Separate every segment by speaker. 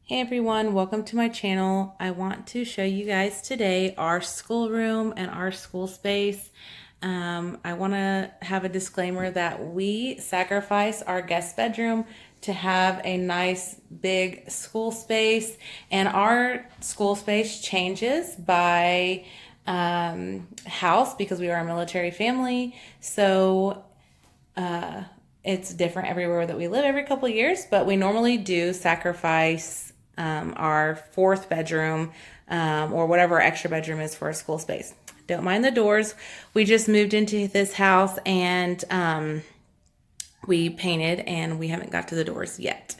Speaker 1: Hey everyone, welcome to my channel. I want to show you guys today our schoolroom and our school space. I want to have a disclaimer that we sacrifice our guest bedroom to have a nice big school space, and our school space changes by house because we are a military family. So it's different everywhere that we live every couple of years, but we normally do sacrifice our fourth bedroom or whatever our extra bedroom is for a school space. Don't mind the doors. We just moved into this house and we painted and we haven't got to the doors yet.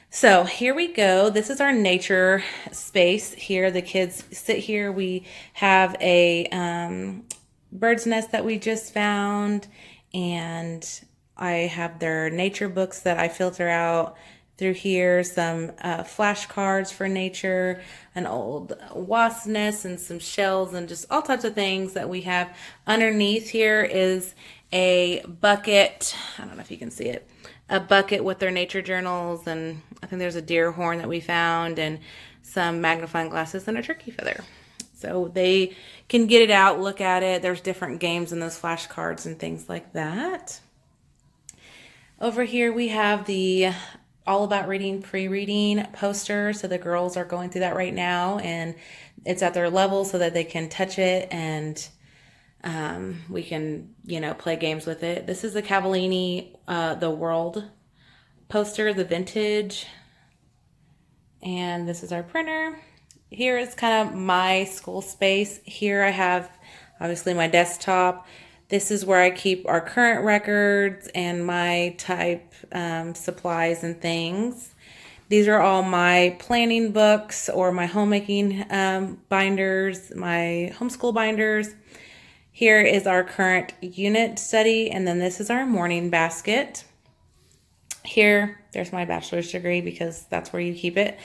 Speaker 1: So here we go. This is our nature space here. The kids sit here. We have a bird's nest that we just found, and I have their nature books that I filter out through here, some flashcards for nature, an old wasp nest, and some shells, and just all types of things that we have. Underneath here is a bucket. I don't know if you can see it. A bucket with their nature journals, and I think there's a deer horn that we found, and some magnifying glasses and a turkey feather. So they can get it out, look at it. There's different games in those flashcards and things like that. Over here we have the All About Reading pre-reading poster. So the girls are going through that right now, and it's at their level so that they can touch it, and we can, play games with it. This is the Cavallini, the World poster, the vintage. And this is our printer. Here is kind of my school space. Here I have obviously my desktop. This is where I keep our current records and my type supplies and things. These are all my planning books or my homemaking binders, my homeschool binders. Here is our current unit study, and then this is our morning basket. Here, there's my bachelor's degree because that's where you keep it.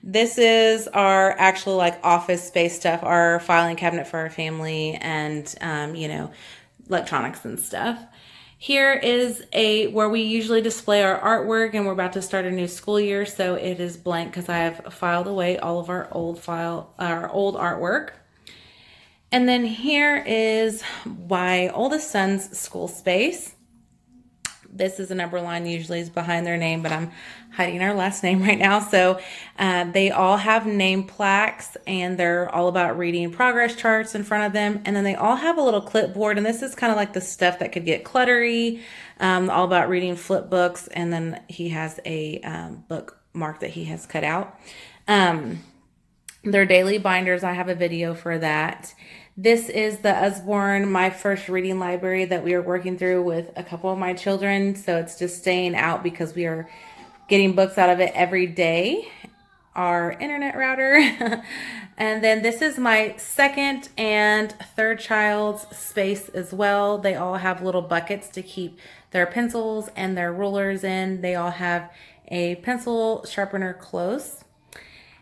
Speaker 1: This is our actual office space stuff, our filing cabinet for our family, and electronics and stuff. Here is where we usually display our artwork, and we're about to start a new school year, so it is blank because I have filed away all of our old artwork. And then here is my oldest son's school space. This is a number line, usually is behind their name, but I'm hiding our last name right now. So they all have name plaques, and they're all about reading progress charts in front of them. And then they all have a little clipboard, and this is kind of like the stuff that could get cluttery, all about reading flip books. And then he has a bookmark that he has cut out. Their daily binders, I have a video for that. This is the Usborne, my first reading library that we are working through with a couple of my children. So it's just staying out because we are getting books out of it every day. Our internet router. And then this is my second and third child's space as well. They all have little buckets to keep their pencils and their rulers in. They all have a pencil sharpener close.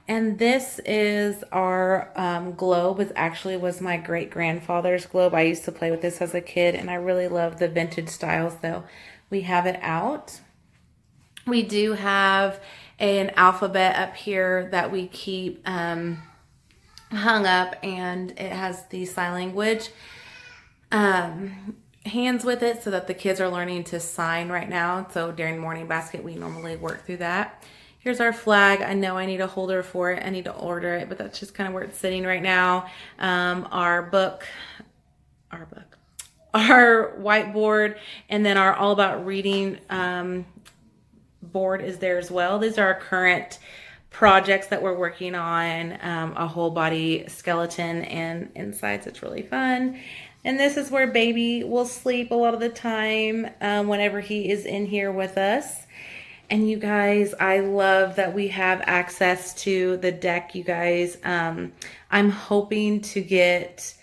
Speaker 1: And this is our globe. It actually was my great-grandfather's globe. I used to play with this as a kid, and I really love the vintage style, so we have it out. We do have an alphabet up here that we keep hung up, and it has the sign language hands with it so that the kids are learning to sign right now. So during morning basket, we normally work through that. Here's our flag. I know I need a holder for it. I need to order it, but that's just kind of where it's sitting right now. Our whiteboard, and then our All About Reading board is there as well. These are our current projects that we're working on, a whole body skeleton and insides. It's really fun. And this is where baby will sleep a lot of the time whenever he is in here with us. And you guys, I love that we have access to the deck, you guys. I'm hoping to get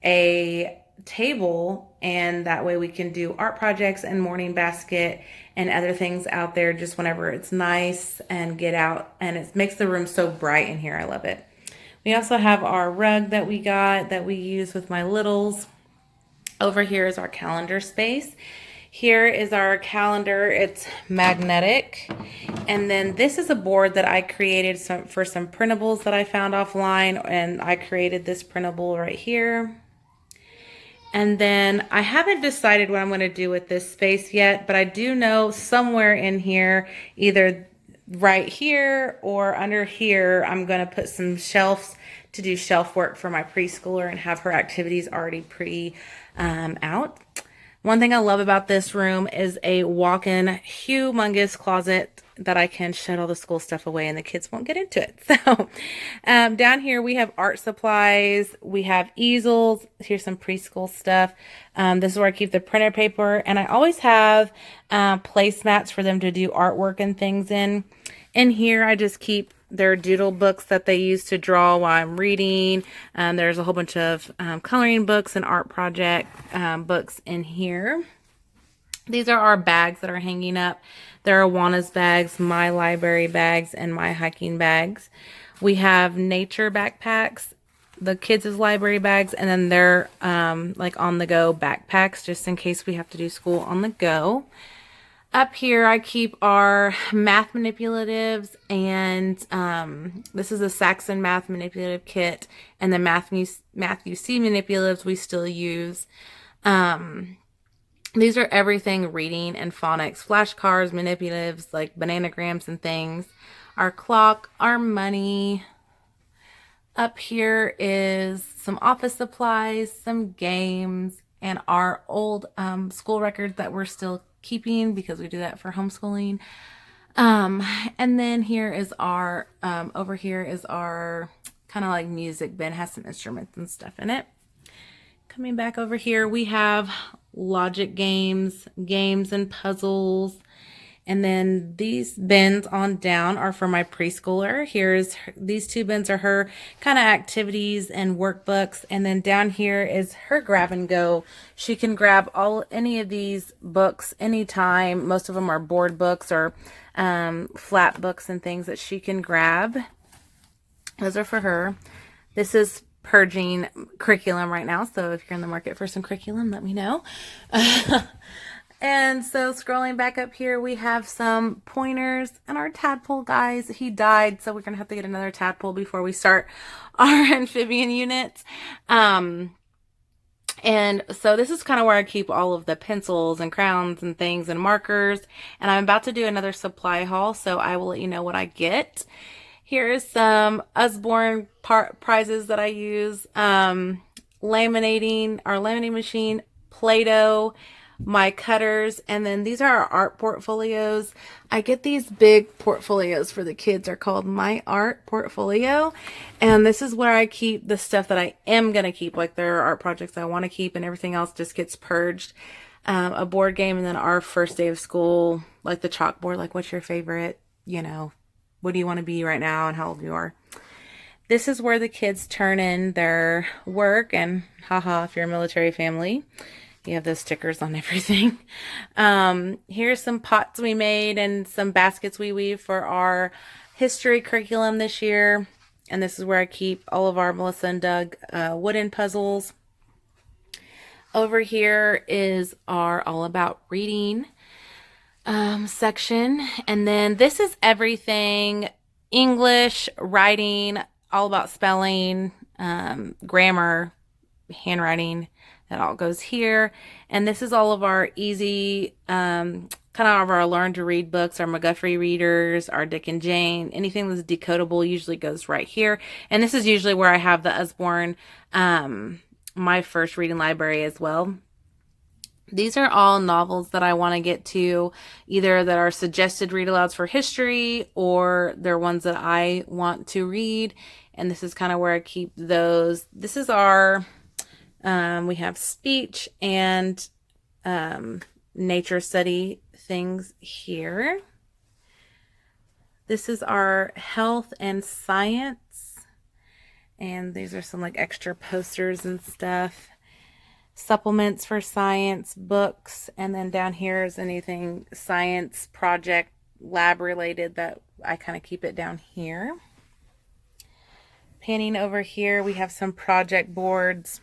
Speaker 1: a table, and that way we can do art projects and morning basket and other things out there just whenever it's nice and get out. And it makes the room so bright in here. I love it. We also have our rug that we got that we use with my littles. Over here is our calendar space. Here is our calendar. It's magnetic. And then this is a board that I created for some printables that I found offline, and I created this printable right here. And then I haven't decided what I'm going to do with this space yet, but I do know somewhere in here, either right here or under here, I'm going to put some shelves to do shelf work for my preschooler and have her activities already out. One thing I love about this room is a walk-in humongous closet that I can shed all the school stuff away and the kids won't get into it. So down here we have art supplies, we have easels, here's some preschool stuff. This is where I keep the printer paper, and I always have placemats for them to do artwork and things in. In here I just keep their doodle books that they use to draw while I'm reading. There's a whole bunch of coloring books and art project books in here. These are our bags that are hanging up. There are Awana's bags, my library bags, and my hiking bags. We have nature backpacks, the kids' library bags, and then they're like on-the-go backpacks just in case we have to do school on the go. Up here, I keep our math manipulatives, and this is a Saxon math manipulative kit, and the Matthew C manipulatives we still use. These are everything reading and phonics, flashcards, manipulatives, like bananagrams and things. Our clock, our money. Up here is some office supplies, some games, and our old school records that we're still keeping because we do that for homeschooling. And then here is our, over here is our kind of like music bin, has some instruments and stuff in it. Coming back over here, we have logic games and puzzles. And then these bins on down are for my preschooler. These two bins are her kind of activities and workbooks. And then down here is her grab and go. She can grab any of these books anytime. Most of them are board books or flat books and things that she can grab. Those are for her. This is purging curriculum right now, so if you're in the market for some curriculum, let me know. And so scrolling back up here, we have some pointers and our tadpole guys. He died, so we're gonna have to get another tadpole before we start our amphibian units. And so this is kind of where I keep all of the pencils and crowns and things and markers, and I'm about to do another supply haul, so I will let you know what I get. Here's some Usborne prizes that I use. Laminating, our laminating machine, Play-Doh, my cutters, and then these are our art portfolios. I get these big portfolios for the kids. They're called My Art Portfolio. And this is where I keep the stuff that I am going to keep. Like there are art projects I want to keep and everything else just gets purged. A board game, and then our first day of school, like the chalkboard, like what's your favorite, what do you want to be right now and how old you are. This is where the kids turn in their work, and haha, if you're a military family, you have those stickers on everything. Here's some pots we made and some baskets we weave for our history curriculum this year. And this is where I keep all of our Melissa and Doug wooden puzzles. Over here is our All About Reading section, and then this is everything English, writing, all about spelling, grammar, handwriting. That all goes here. And this is all of our easy kind of our learn to read books, our McGuffrey readers, our Dick and Jane. Anything that's decodable usually goes right here. And this is usually where I have the Usborne my first reading library as well. These are all novels that I want to get to, either that are suggested read alouds for history or they're ones that I want to read. And this is kind of where I keep those. This is our, we have speech and nature study things here. This is our health and science. And these are some like extra posters and stuff. Supplements for science, books, and then down here is anything science, project, lab related that I kind of keep it down here. Panning over here, we have some project boards,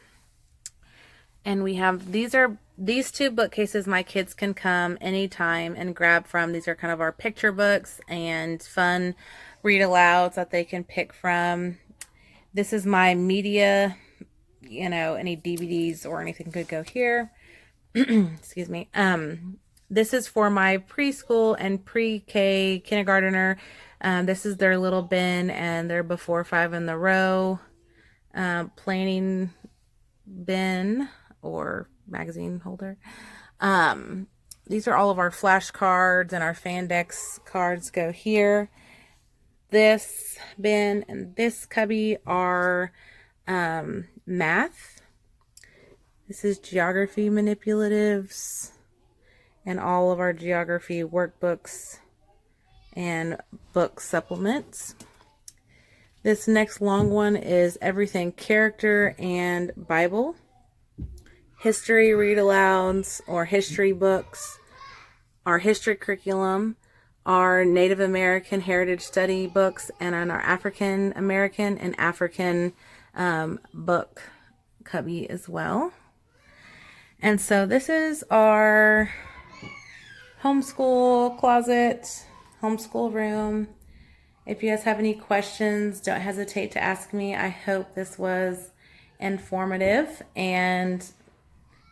Speaker 1: and we have, these are these two bookcases my kids can come anytime and grab from. These are kind of our picture books and fun read alouds that they can pick from. This is my media, you know, any DVDs or anything could go here. Excuse me. This is for my preschool and pre-K kindergartner. This is their little bin and their before 5 in the row planning bin or magazine holder. These are all of our flashcards, and our Fandex cards go here. This bin and this cubby are math. This is geography manipulatives and all of our geography workbooks and book supplements. This next long one is everything character and Bible. History read-alouds or history books, our history curriculum, our Native American Heritage Study books, and on our African American and African book cubby as well. And so this is our homeschool closet, homeschool room. If you guys have any questions, don't hesitate to ask me. I hope this was informative, and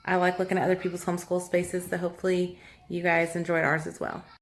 Speaker 1: I like looking at other people's homeschool spaces, so hopefully you guys enjoyed ours as well.